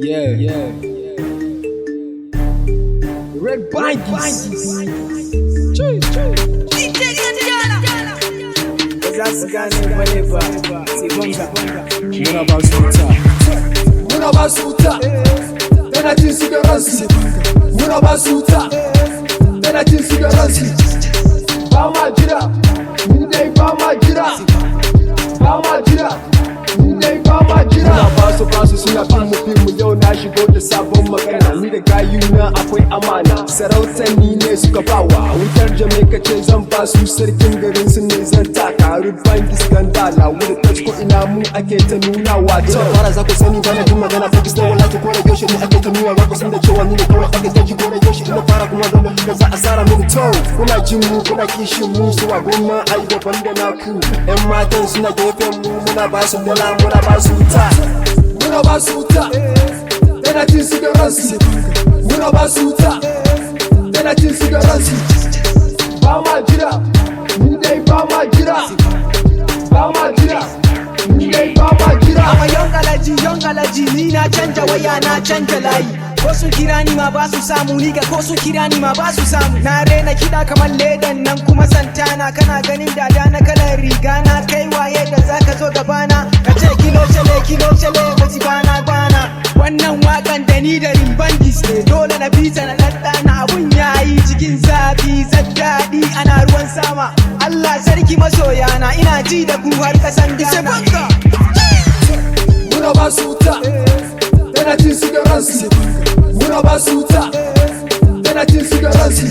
Yeah. Red bindings. DJGandala. Basu gane whatever. C'est bonga. Muna basu wuta. Muna basu wuta. Tana cin sigaransu. Muna basu wuta. Tana cin sigaransu. Ba ma jira. Ni dai ba ma jira. Ba ma jira. Ni dai ba ma jira. Muna basu suna bin mu yau na shigo da sabon magana. Ni da gayuna akwai amana. Sarautar ni ne suka bawa. Wutar Jamaica ce zan basu, sarkin garin su ne zan taka. DJGandala wuri touch ko ina mu ake ta nunawa. Da fara za ku sani bana jin magana focus na wallahi ko da yaushe mu ake ta nuna ba ku san da cewa ni ne kawai ake ta ji ko da yaushe ina fara kuma don da za a sara mini to. Kuna jin mu kuna kishin mu su wa goma ai gaban da naku. Yan matan suna gefen mu muna basu dala muna basu wuta. Muna basu wuta. Tana cin sigaransu. Muna basu wuta. Tana cin sigaransu. Ba ma jira. Ni dai ba ma jira. Ba ma jira. Ni dai ba ma jira. Ama young alaji ni na canja waya na canja layi. Ko sun kira ni ma ba su samu ni ga ko sun kira ni ma ba su samu. Na rena kiɗa kamar ledan nan kuma santana. Kana ganin dada na kalar riga na kai waye da zaka zo gabana. Ka ce kilo chale bati bana. Wannan wakan da ni da rimbandis ne dole na fita na ɗanɗana abun yayi cikin zafi zaddadi ana ruwan sama. Allah sarki masoyana ina ji da ku har kasan Ghana. Muna basu wuta. Tana cin sigaransu. Muna basu wuta. Tana cin sigaransu.